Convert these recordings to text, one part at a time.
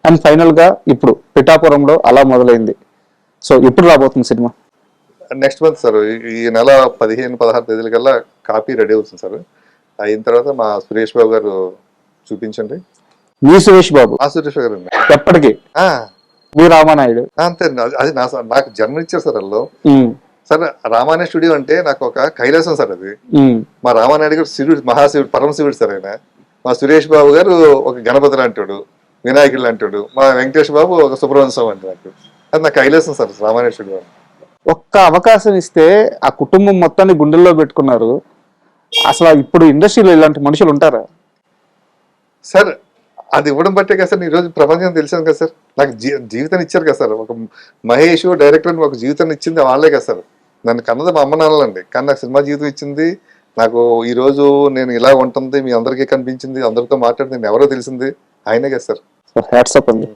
And final గా ఇప్పుడు పిఠాపురంలో అలా మొదలైంది. సో ఎప్పుడు రాబోతుంది సినిమా? నెక్స్ట్ మంత్ సార్, ఈ నెల 15-16 తేదీలకల్లా కాపీ రెడీ అవుతుంది సార్. అయిన తర్వాత మా సురేష్ బాబు గారు చూపించండి. మీ సురేష్ బాబు ఆ సురేష్ బాబు గారు ఎప్పటికీ మీ రామానాయుడు అంతే. అది నాకు జన్మ ఇచ్చారు సార్ వాళ్ళు. సార్ రామానాయుడు స్టూడియో అంటే నాకు ఒక కైలాసం సార్ అది. మా రామానాయుడు గారు శివుడు, మహాశివుడు, పరమశివుడు సార్ ఆయన. మా సురేష్ బాబు గారు ఒక గణపతి లాంటాడు, వినాయకుడు లాంటాడు. మా వెంకటేష్ బాబు ఒక సుబ్రహ్మణ్య స్వామి అంటాడు. అది నాకు కైలాసం సార్ రామానాయుడు స్టూడియో. ఒక్క అవకాశం ఇస్తే ఆ కుటుంబం మొత్తాన్ని గుండెల్లో పెట్టుకున్నారు. అసలు ఇప్పుడు ఇండస్ట్రీలో ఇలాంటి మనుషులు ఉంటారా సార్? అది ఇవ్వడం బట్టే కదా సార్ ఈ రోజు ప్రపంచం తెలిసాను కదా సార్. నాకు జీవితాన్ని ఇచ్చారు కదా సార్. ఒక మహేష్ డైరెక్టర్ ఒక జీవితాన్ని ఇచ్చింది వాళ్ళే కదా సార్. నన్ను కన్నది మా అమ్మ నాన్నలండి, కానీ నాకు సినిమా జీవితం ఇచ్చింది. నాకు ఈ రోజు నేను ఇలా ఉంటుంది, మీ అందరికీ కనిపించింది, అందరితో మాట్లాడి నేను ఎవరో తెలిసింది ఆయనే కదా సార్. హ్యాట్సప్ అండి.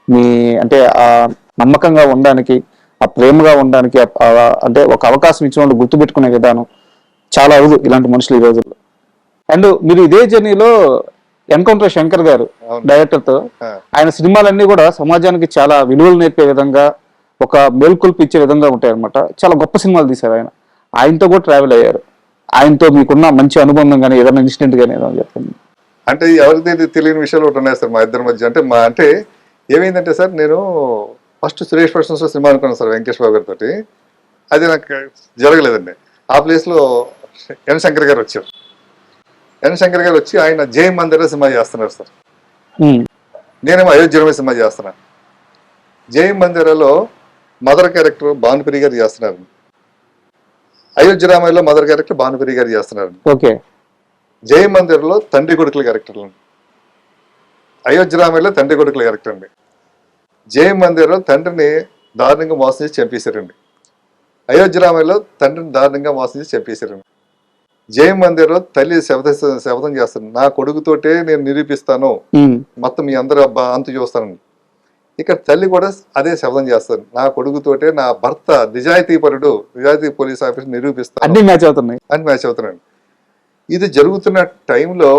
మీ అంటే ఆ నమ్మకంగా ఉండడానికి, ఆ ప్రేమగా ఉండడానికి, అంటే ఒక అవకాశం ఇచ్చిన వాళ్ళు గుర్తుపెట్టుకునే విధానం చాలా అరుదు ఇలాంటి మనుషులు ఈ రోజుల్లో. అండ్ మీరు ఇదే జర్నీలో ఎన్కౌంటర్ శంకర్ గారు డైరెక్టర్ తో ఆయన సినిమాలన్నీ కూడా సమాజానికి చాలా విలువలు నేర్పే విధంగా, ఒక మేల్కొల్పు ఇచ్చే విధంగా ఉంటాయి అనమాట. చాలా గొప్ప సినిమాలు తీశారు ఆయన. ఆయనతో కూడా ట్రావెల్ అయ్యారు. ఆయనతో మీకున్న మంచి అనుబంధం కానీ ఏదైనా ఇన్సిడెంట్ కానీ ఏదైనా చెప్పండి. అంటే ఎవరికి తెలియని విషయాలు ఒకటి ఉన్నాయి సార్ మా ఇద్దరి మధ్య. అంటే ఏమైందంటే సార్, నేను ఫస్ట్ సురేష్ పర్సన్స్ సినిమా అనుకున్నాను సార్ వెంకటేష్ బాబు గారితో. అది నాకు జరగలేదండి. ఆ ప్లేస్లో ఎన్ శంకర్ గారు వచ్చారు. ఎన్ శంకర్ గారు వచ్చి ఆయన జై మందిర సినిమా చేస్తున్నారు సార్. నేనేమో అయోధ్య సినిమా చేస్తున్నాను. జై మందిరలో మదర్ క్యారెక్టర్ భానుప్రియ గారు చేస్తున్నారు. అయోధ్య రామాయణలో మదర్ క్యారెక్టర్ భానుప్రియ గారు చేస్తున్నారు. ఓకే. జై మందిర్లో తండ్రి కొడుకుల క్యారెక్టర్లు, అయోధ్య రామాయణలో తండ్రి కొడుకుల క్యారెక్టర్ అండి. జై మందిర్లో తండ్రిని దారుణంగా మోసం చేసి చంపేశారండి. అయోధ్య రామాయణలో తండ్రిని దారుణంగా మోసం చేసి చంపేశారండి. జై మందిర్లో తల్లి శపథం చేస్తాను, నా కొడుకుతోటే నేను నిరూపిస్తాను, మొత్తం మీ అందరూ అంతు చూస్తాను. ఇక్కడ తల్లి కూడా అదే శపథం చేస్తాను, నా కొడుకుతోటే నా భర్త నిజాయితీ పోలీస్ ఆఫీసర్ నిరూపిస్తాను. అన్ని మ్యాచ్ అవుతున్నాను. ఇది జరుగుతున్న టైంలో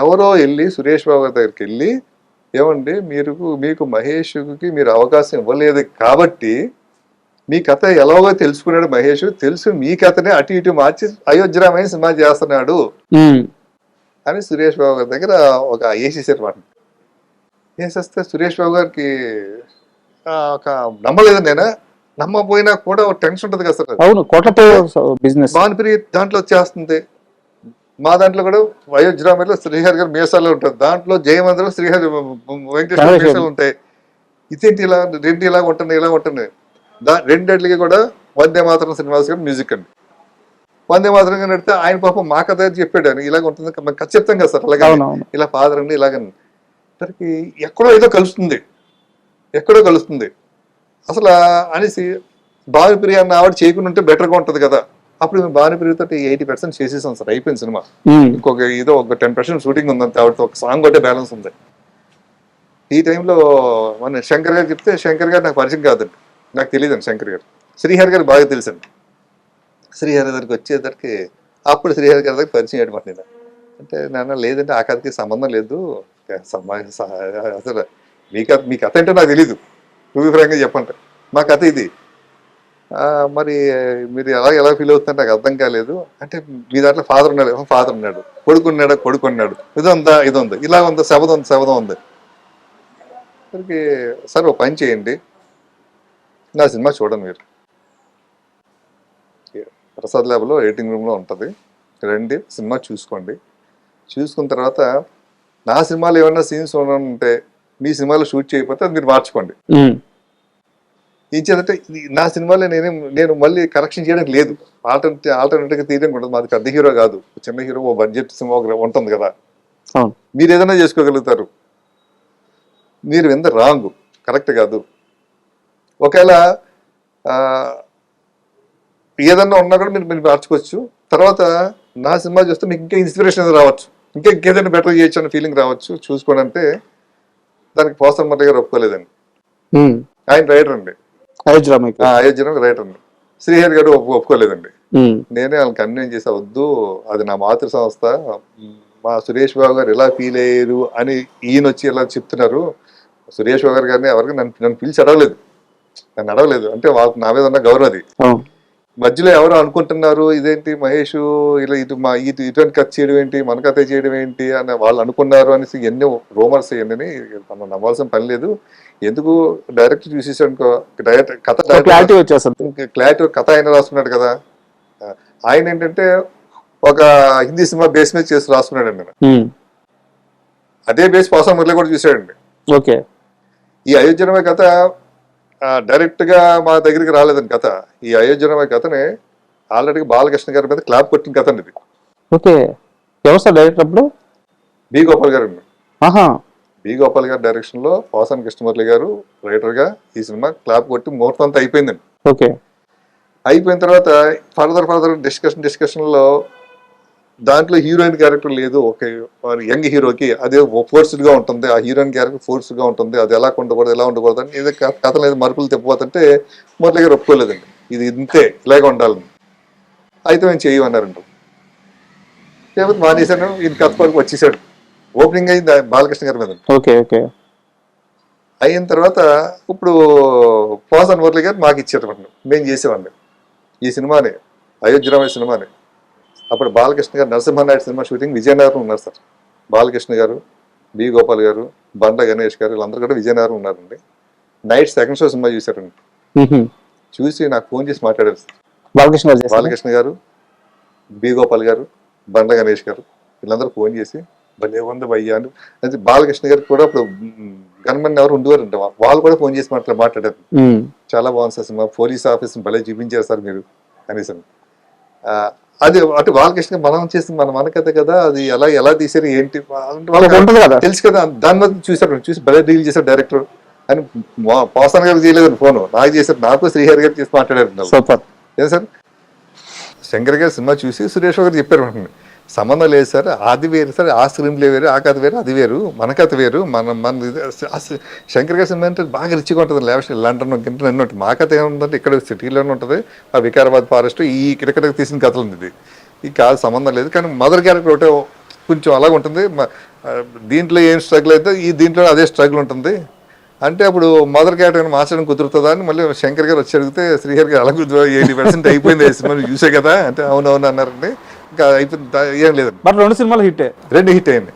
ఎవరో వెళ్ళి సురేష్ బాబు గారి దగ్గరికి వెళ్ళి, ఏమండి మీకు మహేష్కి మీరు అవకాశం ఇవ్వలేదు కాబట్టి మీ కథ ఎలాగో తెలుసుకున్నాడు మహేష్, తెలుసు మీ కథనే అటు ఇటు మార్చి అయోధ్య రామాయణ సినిమా చేస్తున్నాడు అని సురేష్ బాబు గారి దగ్గర ఒక వేసేసారు మాట. వేసేస్తే సురేష్ బాబు గారికి ఒక నమ్మలేదు. నేను నమ్మపోయినా కూడా ఒక టెన్షన్ ఉంటుంది కదా సార్. అవును, భానుప్రియ దాంట్లో వచ్చేస్తుంది. మా దాంట్లో కూడా అయోధ్య రామాయణలో శ్రీహరి గారు మీసాలు ఉంటుంది, దాంట్లో జయమందిలో శ్రీహరి వెంకటేశ్వర మీసాలు ఉంటాయి. ఇదేంటి ఇలా రెండు ఇలా ఉంటుంది. రెండేళ్ళకి కూడా వందే మాతరం శ్రీనివాస్ గారు మ్యూజిక్ అండి. వందే మాతరం గారు నడితే ఆయన పాపం మా కథ చెప్పాడు, ఆయన ఇలాగ ఉంటుంది కథ చెప్తాం కదా సార్. అలాగే ఇలా ఫాదర్ అండి ఇలాగని దానికి ఎక్కడో ఏదో కలుస్తుంది అసలు అనేసి భానుప్రియ అన్న ఆవిడ చేయకుండా ఉంటే బెటర్గా ఉంటుంది కదా. అప్పుడు మేము భానుప్రియతో 80% చేసేసాం సార్, అయిపోయింది సినిమా. ఇంకొక ఏదో ఒక 10% షూటింగ్ ఉందంటే ఆవిడతో ఒక సాంగ్ ఒకటే బ్యాలెన్స్ ఉంది. ఈ టైంలో మన శంకర్ గారు చెప్తే, శంకర్ గారు నాకు పరిచయం కాదండి, నాకు తెలియదండి శంకర్ గారు. శ్రీహరి గారు బాగా తెలుసండి. శ్రీహరి దగ్గరికి వచ్చేసరికి అప్పుడు శ్రీహరి గారి దగ్గర పరిచయం అయ్యమాట. నేను అంటే నాన్న లేదంటే ఆ కథకి సంబంధం లేదు, అసలు మీ కథ అంటే నాకు తెలీదు, టూ ఫ్రాంక్గా చెప్పండి, మా కథ ఇది, మరి మీరు ఎలా ఫీల్ అవుతుంటే నాకు అర్థం కాలేదు అంటే, మీ దాంట్లో ఫాదర్ ఉన్నాడు, కొడుకున్నాడు, ఇది ఉంది ఇలా ఉంది, శబదం ఉంది. సరికి సార్ ఒక పని చేయండి, నా సినిమా చూడండి, మీరు ప్రసాద్ ల్యాబ్లో ఎడిటింగ్ రూమ్లో ఉంటుంది, రండి సినిమా చూసుకోండి. చూసుకున్న తర్వాత నా సినిమాలో ఏమన్నా సీన్స్ ఉంటే మీ సినిమాలో షూట్ చేయకపోతే అది మీరు మార్చుకోండి. ఏం చేద్దంటే నా సినిమాలో నేను మళ్ళీ కరెక్షన్ చేయడానికి లేదు, ఆల్టర్నేటివ్గా తీయడం ఉండదు. మాది పెద్ద హీరో కాదు, చిన్న హీరో, ఓ బడ్జెట్ సినిమా ఉంటుంది కదా, మీరు ఏదైనా చేసుకోగలుగుతారు. మీరు ఎంత రాంగ్, కరెక్ట్ కాదు. ఒకవేళ ఏదన్నా ఉన్నా కూడా మీరు మార్చుకోవచ్చు. తర్వాత నా సినిమా చూస్తే మీకు ఇంకా ఇన్స్పిరేషన్ రావచ్చు, ఇంకేదైనా బెటర్ చేయొచ్చు అనే ఫీలింగ్ రావచ్చు, చూసుకోండి అంటే దానికి పోసన్ మర్రి గారు ఒప్పుకోలేదండి. ఆయన రైటర్ అండి, అయోధ్య రైటర్ అండి. శ్రీహరి గారు ఒప్పుకోలేదండి. నేనే వాళ్ళకి కన్విన్స్ చేసా, వద్దు అది నా మాతృ సంస్థ, మా సురేష్ బాబు గారు ఎలా ఫీల్ అయ్యారు అని ఈయన వచ్చి ఎలా చెప్తున్నారు, సురేష్ గారు గారిని ఎవరికి నన్ను పిలిచి నన్ను అడగలేదు. అంటే వాళ్ళకి నా మీద ఉన్న గౌరవం అది. అవును. మధ్యలో ఎవరు అనుకుంటున్నారు ఇదేంటి మహేష్ ఇలా ఇటువంటి కథ చేయడం ఏంటి, మన కథ చేయడం ఏంటి అని వాళ్ళు అనుకున్నారు అనేసి ఎన్నో రూమర్స్ ఇవన్నీ మనం నమ్మాల్సిన పని లేదు. ఎందుకు డైరెక్ట్ చూసేసాడు అనుకో, డైరెక్ట్ కథ క్లారిటీ వచ్చేస్తుంది. క్లారిటీ కథ ఆయన రాసుకున్నాడు కదా. ఆయన ఏంటంటే ఒక హిందీ సినిమా బేస్ మీద చేసి రాసుకున్నాడు అండి. అదే బేస్ పాసా మురళి కూడా చూసాడండి. ఓకే. ఈ అయోధ్యనమయ కథ డైరెక్ట్ గా మా దగ్గరికి రాలేదని కథ. ఈ అయోధ్యనమయ కథనే ఆల్రెడీ బాలకృష్ణ గారి మీద క్లాప్ కొట్టిన కథ అండి ఇది. ఓకే. ఎవరు సార్ డైరెక్టర్ అప్పుడు? బి గోపాల్ గారు అండి. ఆహా. బి గోపాల్ గారి డైరెక్షన్ లో పోసాని కృష్ణమురళి గారు రైటర్ గా ఈ సినిమా క్లాప్ కొట్టి ముహూర్తం అంతా అయిపోయిందండి. ఓకే. అయిపోయిన తర్వాత ఫర్దర్ డిస్కషన్ లో దాంట్లో హీరోయిన్ క్యారెక్టర్ లేదు, ఓకే యంగ్ హీరోకి అదే ఫోర్స్డ్ గా ఉంటుంది, ఆ హీరోయిన్ క్యారెక్టర్ ఫోర్స్డ్ గా ఉంటుంది, అది ఎలా ఉండకూడదు ఎలా ఉండకూడదు అని ఏదో కథలు ఏదో మరుపులు తిప్పబోతుంటే మురళి గారు ఒప్పుకోలేదండి. ఇది ఇంతే ఇలాగే ఉండాలని. అయితే మేము చేయమన్నారండి. లేకపోతే మానేశాను. ఇది కథ వరకు వచ్చేసాడు. ఓపెనింగ్ అయింది బాలకృష్ణ గారి మీద. ఓకే. ఓకే. అయిన తర్వాత ఇప్పుడు పోసాని మురళి గారు మాకు ఇచ్చేటప్పుడు మేము చేసేవాడిని ఈ సినిమాని, అయోధ్యరామయ్య సినిమాని. అప్పుడు బాలకృష్ణ గారు నరసింహనాయుడు సినిమా షూటింగ్ విజయనగరం ఉన్నారు సార్. బాలకృష్ణ గారు, బి గోపాల్ గారు, బండ గణేష్ గారు వీళ్ళందరూ కూడా విజయనగరం ఉన్నారండి. నైట్ సెకండ్ షో సినిమా చూసారండి. చూసి నాకు ఫోన్ చేసి మాట్లాడారు సార్. బాలకృష్ణ గారు, బి గోపాల్ గారు, బండ గణేష్ గారు వీళ్ళందరూ ఫోన్ చేసి భలే ఉంది భయ్యా అని. అయితే బాలకృష్ణ గారికి కూడా అప్పుడు గన్మెన్ ఎవరు ఉండేవారంట, వాళ్ళు కూడా ఫోన్ చేసి మాట్లాడారు. చాలా బాగుంది సార్ సినిమా, పోలీస్ ఆఫీస్ భలే చూపించారు సార్ మీరు అనేసి. అది అటు బాలకృష్ణ మనం చేసి మన కథ కదా, అది ఎలా తీసారు ఏంటి తెలుసు కదా. దాని మీద చూసి భలే డీల్ చేశారు డైరెక్టర్ అని. పోసాన్ గారు చేయలేదు ఫోన్, నాకు చేశారు. నాకు శ్రీహరి గారు చేసి మాట్లాడారు. ఏం సార్ శంకర్ గారు సినిమా చూసి సురేష్ గారు చెప్పారు అనుకోండి, సంబంధం లేదు సార్, అది వేరు సార్, ఆ స్క్రీన్ ప్లే వేరు, ఆ కథ వేరు, అది వేరు, మన కథ వేరు. మన శంకర్ గారి సినిమా అంటే బాగా రిచ్గా ఉంటుంది, లేకపోతే లండన్ గింటన్ అన్నీ ఉంటుంది. మా కథ ఏముందంటే ఇక్కడ సిటీలోనే ఉంటుంది, ఆ వికారాబాద్ ఫారెస్ట్ ఇక్కడ తీసిన కథలు ఉంది. ఇది కాదు, సంబంధం లేదు. కానీ మదర్ క్యారెక్టర్ ఒకటే కొంచెం అలాగ ఉంటుంది. దీంట్లో ఏం స్ట్రగుల్ అయితే దీంట్లో అదే స్ట్రగుల్ ఉంటుంది అంటే అప్పుడు మదర్ క్యారెక్టర్ మార్చడం కుదురుతుందా అని మళ్ళీ శంకర్ గారు వచ్చి అడిగితే శ్రీహరి గారు అలాగే 80% అయిపోయింది సినిమా చూసే కదా అంటే అవునవును అన్నారండి. ఇంకా అయిపోయింది, ఏం లేదండి. బట్ 2 సినిమాలు హిట్, 2 హిట్ అయింది.